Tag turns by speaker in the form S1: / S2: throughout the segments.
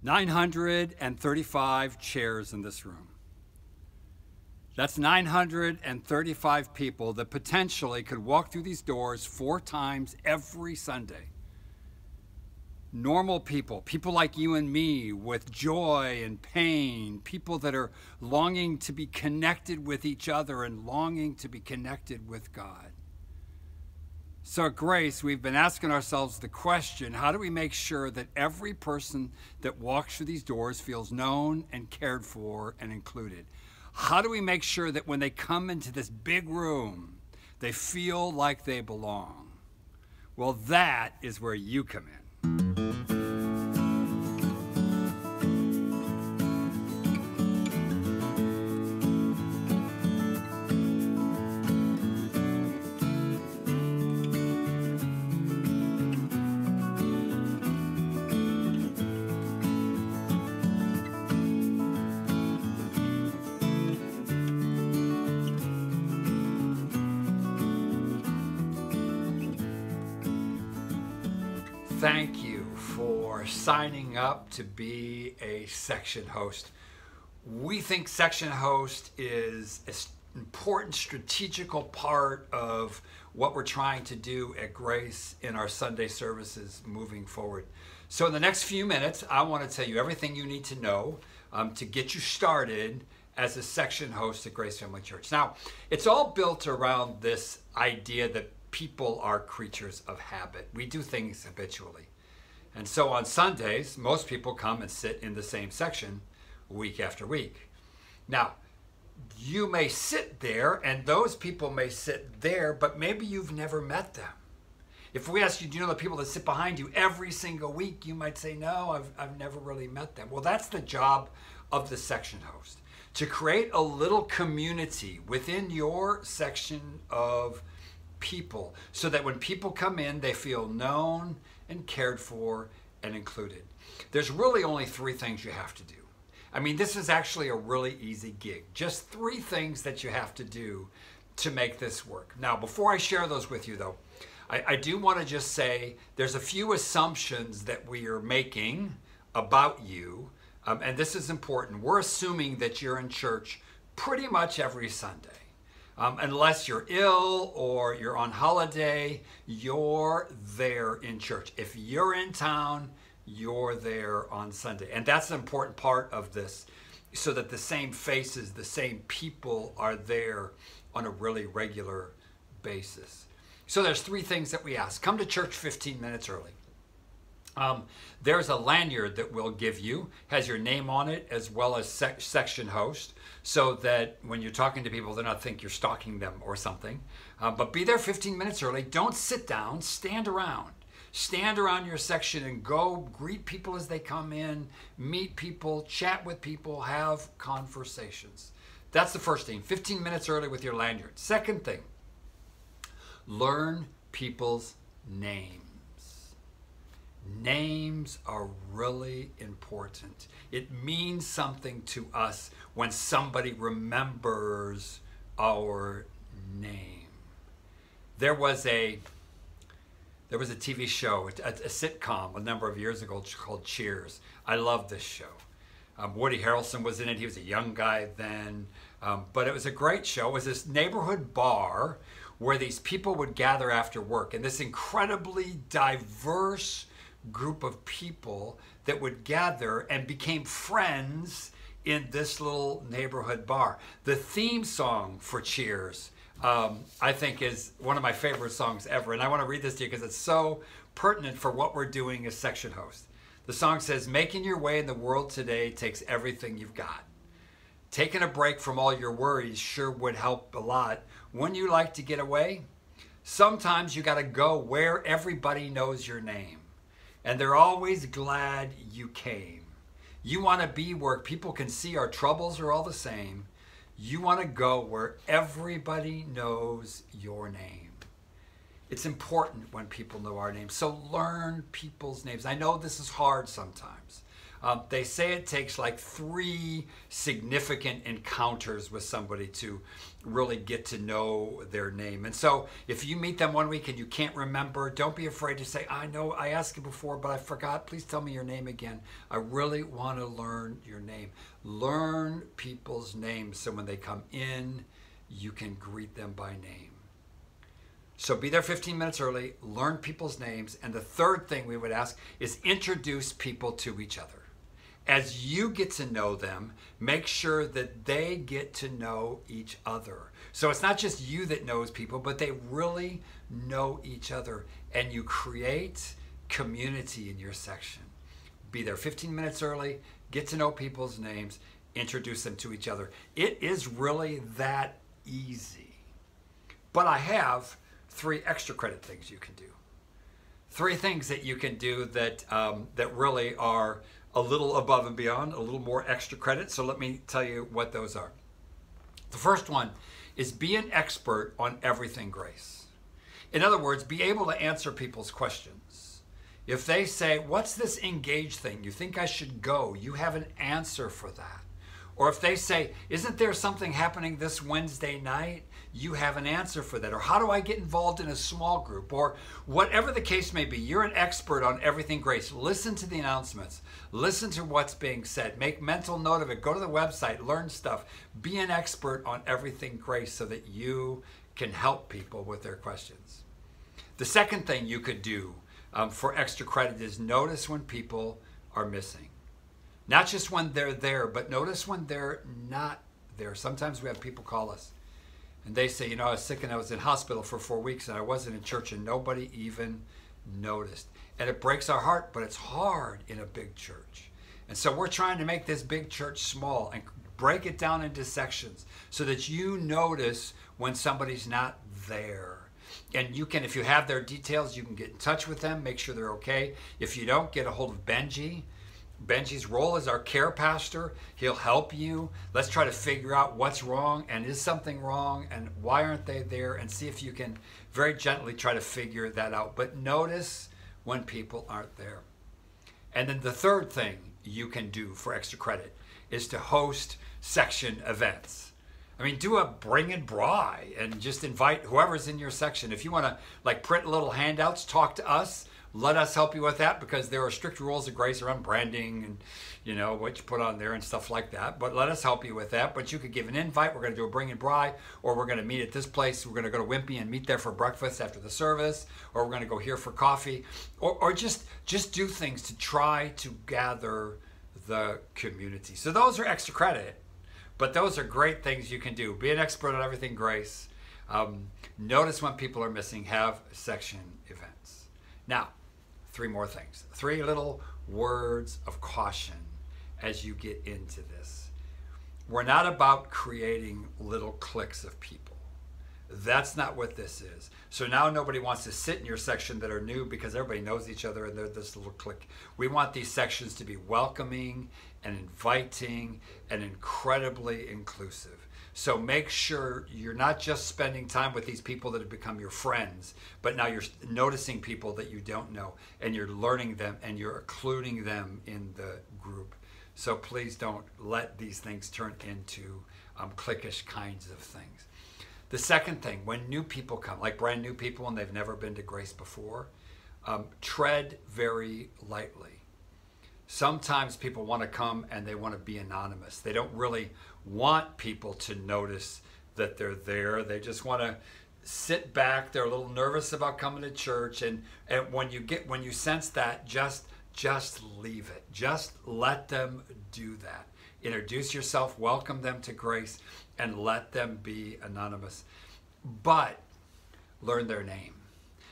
S1: 935 chairs in this room. That's 935 people that potentially could walk through these doors 4 times every Sunday. Normal people, people like you and me with joy and pain, people that are longing to be connected with each other and longing to be connected with God. So at Grace, we've been asking ourselves the question, how do we make sure that every person that walks through these doors feels known and cared for and included? How do we make sure that when they come into this big room, they feel like they belong? Well, that is where you come in. Thank you for signing up to be a section host. We think section host is an important strategical part of what we're trying to do at Grace in our Sunday services moving forward. So in the next few minutes, I want to tell you everything you need to know to get you started as a section host at Grace Family Church. Now, it's all built around this idea that people are creatures of habit. We do things habitually. And so on Sundays, most people come and sit in the same section week after week. Now, you may sit there and those people may sit there, but maybe you've never met them. If we ask you, do you know the people that sit behind you every single week? You might say, no, I've never really met them. Well, that's the job of the section host, to create a little community within your section of people so that when people come in, they feel known and cared for and included. There's really only 3 things you have to do. I mean, this is actually a really easy gig. Just 3 things that you have to do to make this work. Now, before I share those with you though, I do want to just say there's a few assumptions that we are making about you, and this is important. We're assuming that you're in church pretty much every Sunday. Unless you're ill or you're on holiday, you're there in church. If you're in town, you're there on Sunday. And that's an important part of this, so that the same faces, the same people are there on a really regular basis. So there's 3 things that we ask. Come to church 15 minutes early. There's a lanyard that we'll give you, has your name on it as well as section host, so that when you're talking to people, they don't think you're stalking them or something. But be there 15 minutes early. Don't sit down, stand around. Stand around your section and go greet people as they come in, meet people, chat with people, have conversations. That's the first thing, 15 minutes early with your lanyard. Second thing, learn people's names. Names are really important. It means something to us when somebody remembers our name. There was a TV show, a sitcom a number of years ago called Cheers. I love this show. Woody Harrelson was in it. He was a young guy then, but it was a great show. It was this neighborhood bar where these people would gather after work, and this incredibly diverse group of people that would gather and became friends in this little neighborhood bar. The theme song for Cheers, I think, is one of my favorite songs ever. And I want to read this to you because it's so pertinent for what we're doing as section hosts. The song says, "Making your way in the world today takes everything you've got. Taking a break from all your worries sure would help a lot. Wouldn't you like to get away? Sometimes you got to go where everybody knows your name. And they're always glad you came. You want to be where people can see our troubles are all the same. You want to go where everybody knows your name." It's important when people know our names. So learn people's names. I know this is hard sometimes. They say it takes like 3 significant encounters with somebody to really get to know their name. And so if you meet them one week and you can't remember, don't be afraid to say, I know I asked you before, but I forgot. Please tell me your name again. I really want to learn your name. Learn people's names so when they come in, you can greet them by name. So be there 15 minutes early, learn people's names, and the third thing we would ask is introduce people to each other. As you get to know them, make sure that they get to know each other. So it's not just you that knows people, but they really know each other, and you create community in your section. Be there 15 minutes early, get to know people's names, introduce them to each other. It is really that easy. But I have 3 extra credit things you can do. 3 things that you can do that that really are a little above and beyond, a little more extra credit. So let me tell you what those are. The first one is be an expert on everything grace. In other words, be able to answer people's questions. If they say, what's this engage thing? You think I should go? You have an answer for that. Or if they say, isn't there something happening this Wednesday night? You have an answer for that. Or how do I get involved in a small group? Or whatever the case may be, you're an expert on everything grace. Listen to the announcements. Listen to what's being said. Make mental note of it. Go to the website. Learn stuff. Be an expert on everything grace so that you can help people with their questions. The second thing you could do for extra credit is notice when people are missing. Not just when they're there, but notice when they're not there. Sometimes we have people call us and they say, you know, I was sick and I was in hospital for 4 weeks and I wasn't in church and nobody even noticed. And it breaks our heart, but it's hard in a big church. And so we're trying to make this big church small and break it down into sections so that you notice when somebody's not there. And you can, if you have their details, you can get in touch with them, make sure they're okay. If you don't, get a hold of Benji. Benji's role is our care pastor. He'll help you. Let's try to figure out what's wrong and is something wrong and why aren't they there, and see if you can very gently try to figure that out. But notice when people aren't there. And then the third thing you can do for extra credit is to host section events. I mean, do a bring and bri and just invite whoever's in your section. If you want to like print little handouts, talk to us. Let us help you with that, because there are strict rules of grace around branding and, you know, what you put on there and stuff like that. But let us help you with that. But you could give an invite. We're going to do a bring and bri, or we're going to meet at this place. We're going to go to Wimpy and meet there for breakfast after the service, or we're going to go here for coffee, or just do things to try to gather the community. So those are extra credit, but those are great things you can do. Be an expert on everything grace. Notice when people are missing. Have section events. Now, 3 more things. 3 little words of caution as you get into this. We're not about creating little cliques of people. That's not what this is. So now nobody wants to sit in your section that are new because everybody knows each other and they're this little clique. We want these sections to be welcoming and inviting and incredibly inclusive. So make sure you're not just spending time with these people that have become your friends, but now you're noticing people that you don't know, and you're learning them and you're including them in the group. So please don't let these things turn into cliquish kinds of things. The second thing, when new people come, like brand new people and they've never been to Grace before, tread very lightly. Sometimes people want to come and they want to be anonymous. They don't really want people to notice that they're there. They just want to sit back. They're a little nervous about coming to church. And when you sense that, just leave it. Just let them do that. Introduce yourself, welcome them to Grace, and let them be anonymous. But learn their name.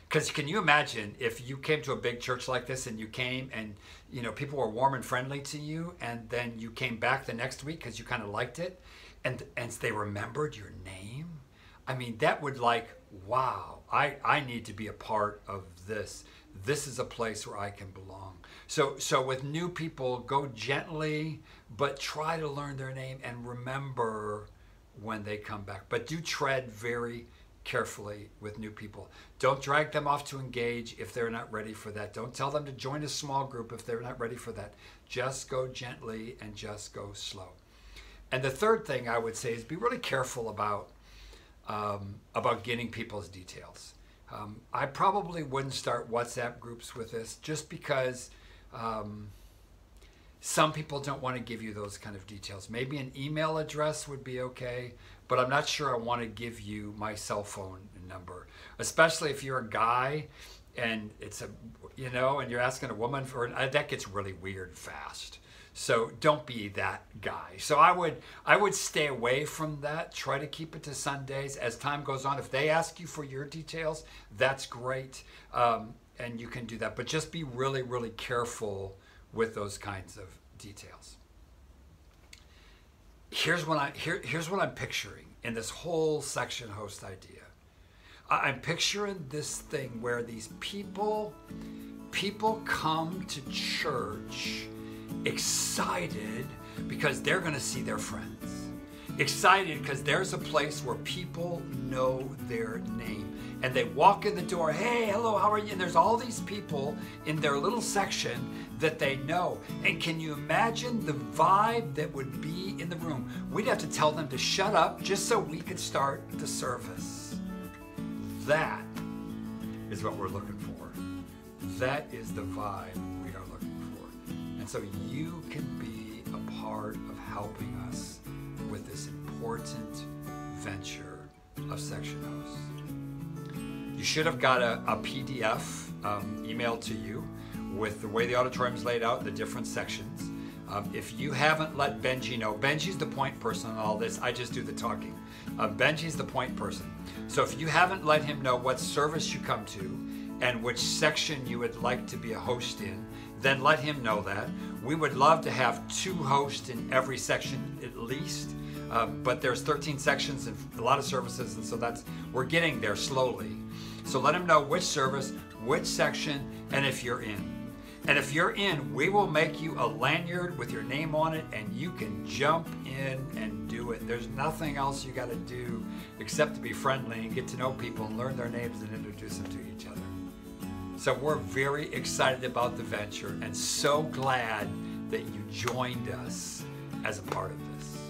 S1: Because can you imagine if you came to a big church like this and you came and, you know, people were warm and friendly to you, and then you came back the next week because you kind of liked it, and they remembered your name? I mean, that would like, wow, I need to be a part of this. This is a place where I can belong. So with new people, go gently, but try to learn their name and remember when they come back. But do tread very carefully with new people. Don't drag them off to engage if they're not ready for that. Don't tell them to join a small group if they're not ready for that. Just go gently and just go slow. And the third thing I would say is be really careful about getting people's details. I probably wouldn't start WhatsApp groups with this just because some people don't want to give you those kind of details. Maybe an email address would be okay, but I'm not sure I want to give you my cell phone number, especially if you're a guy and it's and you're asking a woman for that gets really weird fast. So don't be that guy. So I would stay away from that. Try to keep it to Sundays. As time goes on, if they ask you for your details, that's great, and you can do that. But just be really, really careful with those kinds of details. Here's what I'm picturing in this whole section host idea. I'm picturing this thing where these people come to church excited because they're going to see their friends. Excited because there's a place where people know their name. And they walk in the door, hey, hello, how are you? And there's all these people in their little section that they know. And can you imagine the vibe that would be in the room? We'd have to tell them to shut up just so we could start the service. That is what we're looking for. That is the vibe we are looking for. And so you can be a part of helping us with this important venture of Section Host. You should have got a PDF emailed to you with the way the auditorium is laid out, the different sections. If you haven't let Benji know, Benji's the point person on all this. I just do the talking. Benji's the point person. So if you haven't let him know what service you come to and which section you would like to be a host in, then let him know that. We would love to have 2 hosts in every section at least. But there's 13 sections and a lot of services, and so we're getting there slowly. So let him know which service, which section, and if you're in. And if you're in, we will make you a lanyard with your name on it, and you can jump in and do it. There's nothing else you got to do except to be friendly and get to know people and learn their names and introduce them to each other. So we're very excited about the venture and so glad that you joined us as a part of this.